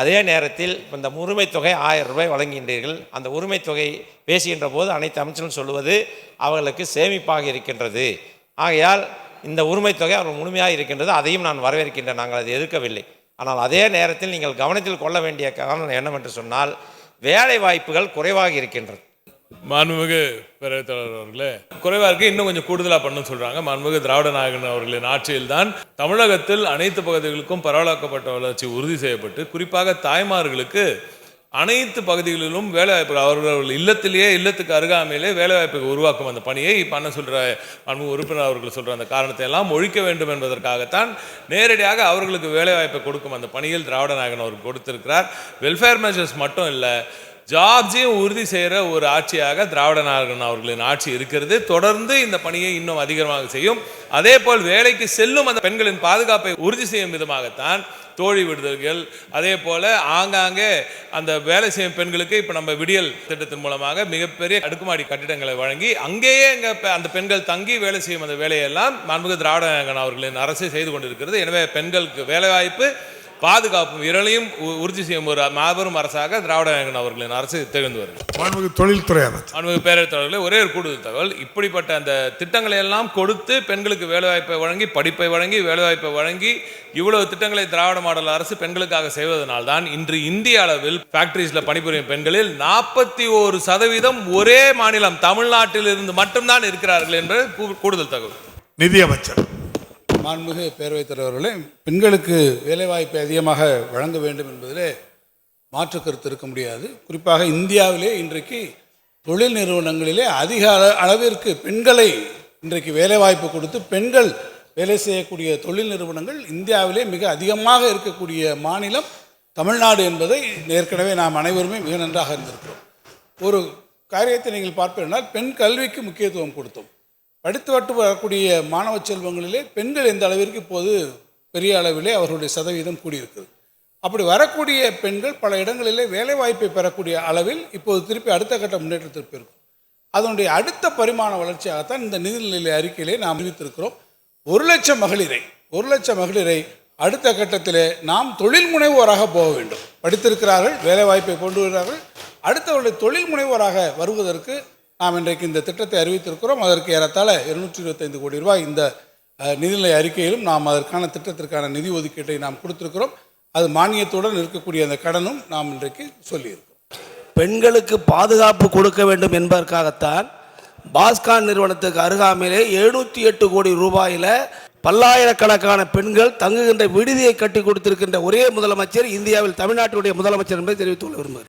அதே நேரத்தில் இந்த உரிமை தொகை 1000 ரூபாய் வழங்குகின்றீர்கள். அந்த உரிமை தொகை பேசுகின்ற போது அனைத்து அமைச்சரும் சொல்லுவது அவர்களுக்கு சேமிப்பாக இருக்கின்றது. ஆகையால் இந்த உரிமை தொகை அவர்கள் முழுமையாக இருக்கின்றது. அதையும் நான் வரவேற்கின்றேன். நாங்கள் அதை எதிர்க்கவில்லை. ஆனால் அதே நேரத்தில் நீங்கள் கவனத்தில் கொள்ள வேண்டிய காரணம் என்னவென்று சொன்னால், வேலை வாய்ப்புகள் குறைவாக இருக்கின்றது. மாண்புமிகு பேரவைத் தலைவர் அவர்களே, குறைவாக இருக்குது, இன்னும் கொஞ்சம் கூடுதலாக பண்ணணும்னு சொல்கிறாங்க. மாண்புமிகு திராவிட நாயகன் அவர்களின் ஆட்சியில்தான் தமிழகத்தில் அனைத்து பகுதிகளுக்கும் பரவலாக்கப்பட்ட வளர்ச்சி உறுதி செய்யப்பட்டு, குறிப்பாக தாய்மார்களுக்கு அனைத்து பகுதிகளிலும் வேலைவாய்ப்பு, அவர்கள் இல்லத்துக்கு அருகாமையிலே வேலைவாய்ப்புக்கு உருவாக்கும் அந்த பணியை இப்போ என்ன சொல்கிற மாண்புமிகு உறுப்பினர் அவர்கள் சொல்கிற அந்த காரணத்தை எல்லாம் ஒழிக்க வேண்டும் என்பதற்காகத்தான் நேரடியாக அவர்களுக்கு வேலைவாய்ப்பை கொடுக்கும் அந்த பணியில் திராவிட நாயகன் அவர்கள் கொடுத்திருக்கிறார். வெல்ஃபேர் மெஷர்ஸ் மட்டும் இல்லை, ஜாப்ஸையும் உறுதி செய்கிற ஒரு ஆட்சியாக திராவிட நாயகன் அவர்களின் ஆட்சி இருக்கிறது. தொடர்ந்து இந்த பணியை இன்னும் அதிகமாக செய்யும். அதே போல் வேலைக்கு செல்லும் அந்த பெண்களின் பாதுகாப்பை உறுதி செய்யும் விதமாகத்தான் தோழி விடுதல்கள், அதே போல் ஆங்காங்கே அந்த வேலை செய்யும் பெண்களுக்கு இப்போ நம்ம விடியல் திட்டத்தின் மூலமாக மிகப்பெரிய அடுக்குமாடி கட்டிடங்களை வழங்கி அங்கேயே அந்த பெண்கள் தங்கி வேலை செய்யும் அந்த வேலையெல்லாம் மாண்புமிகு திராவிட நாயகன் அவர்களின் அரசு செய்து கொண்டிருக்கிறது. எனவே பெண்களுக்கு வேலைவாய்ப்பு, பாதுகாப்பு இரளையும் உறுதி செய்யும் ஒரு மாபெரும் அரசாக திராவிட நாயகன் அவர்களின் அரசு திகழ்ந்து வருகிறது. தொழில்துறை அமைச்சர் மாண்புமிகு பேரவைத் தலைவர்களே, ஒரே ஒரு கூடுதல் தகவல், இப்படிப்பட்ட அந்த திட்டங்களை எல்லாம் கொடுத்து பெண்களுக்கு வேலைவாய்ப்பை வழங்கி, படிப்பை வழங்கி, வேலைவாய்ப்பை வழங்கி, இவ்வளவு திட்டங்களை திராவிட மாடல் அரசு பெண்களுக்காக செய்வதனால்தான் இன்று இந்திய அளவில் ஃபேக்டரிஸில் பணிபுரியும் பெண்களில் 41% ஒரே மாநிலம் தமிழ்நாட்டில் இருந்து மட்டும்தான் இருக்கிறார்கள் என்ற கூடுதல் தகவல். நிதியமைச்சர். மாண்புமிகு பேரவைத் தலைவர்களே, பெண்களுக்கு வேலைவாய்ப்பை அதிகமாக வழங்க வேண்டும் என்பதிலே மாற்று கருத்து இருக்க முடியாது. குறிப்பாக இந்தியாவிலே இன்றைக்கு தொழில் நிறுவனங்களிலே அதிக அளவிற்கு பெண்களை இன்றைக்கு வேலைவாய்ப்பு கொடுத்து பெண்கள் வேலை செய்யக்கூடிய தொழில் நிறுவனங்கள் இந்தியாவிலே மிக அதிகமாக இருக்கக்கூடிய மாநிலம் தமிழ்நாடு என்பதை ஏற்கனவே நாம் அனைவருமே மிக நன்றாக இருந்திருக்கிறோம். ஒரு காரியத்தை நீங்கள் பார்ப்பீர்கள், பெண் கல்விக்கு முக்கியத்துவம் கொடுத்தோம். படித்து வரக்கூடிய மாணவ செல்வங்களிலே பெண்கள் எந்த அளவிற்கு இப்போது பெரிய அளவிலே அவர்களுடைய சதவீதம் கூடியிருக்கிறது. அப்படி வரக்கூடிய பெண்கள் பல இடங்களிலே வேலைவாய்ப்பை பெறக்கூடிய அளவில் இப்போது திருப்பி அடுத்த கட்ட முன்னேற்றத்திற்கு இருக்கும். அதனுடைய அடுத்த பரிமாண வளர்ச்சியாகத்தான் இந்த நிதிநிலை அறிக்கையிலே நாம் அறிவித்திருக்கிறோம். 1 லட்சம் மகளிரை அடுத்த கட்டத்திலே நாம் தொழில் முனைவோராக போக வேண்டும். படித்திருக்கிறார்கள், வேலைவாய்ப்பை கொண்டு வருகிறார்கள், அடுத்தவர்களை தொழில் முனைவோராக வருவதற்கு நாம் இன்றைக்கு இந்த திட்டத்தை அறிவித்திருக்கிறோம். அதற்கு ஏறத்தாழ 225 கோடி ரூபாய் இந்த நிதிநிலை அறிக்கையிலும் நாம் அதற்கான திட்டத்திற்கான நிதி ஒதுக்கீட்டை நாம் கொடுத்திருக்கிறோம். அது மானியத்துடன் இருக்கக்கூடிய அந்த கடனும் நாம் இன்றைக்கு சொல்லியிருக்கிறோம். பெண்களுக்கு பாதுகாப்பு கொடுக்க வேண்டும் என்பதற்காகத்தான் பாஸ்கான் நிறுவனத்துக்கு அருகாமையிலே 708 கோடி ரூபாயில் பல்லாயிரக்கணக்கான பெண்கள் தங்குகின்ற விடுதியை கட்டி கொடுத்திருக்கின்ற ஒரே முதலமைச்சர் இந்தியாவில் தமிழ்நாட்டுடைய முதலமைச்சர் என்பதை தெரிவித்துள்ள விரும்புகிறேன்.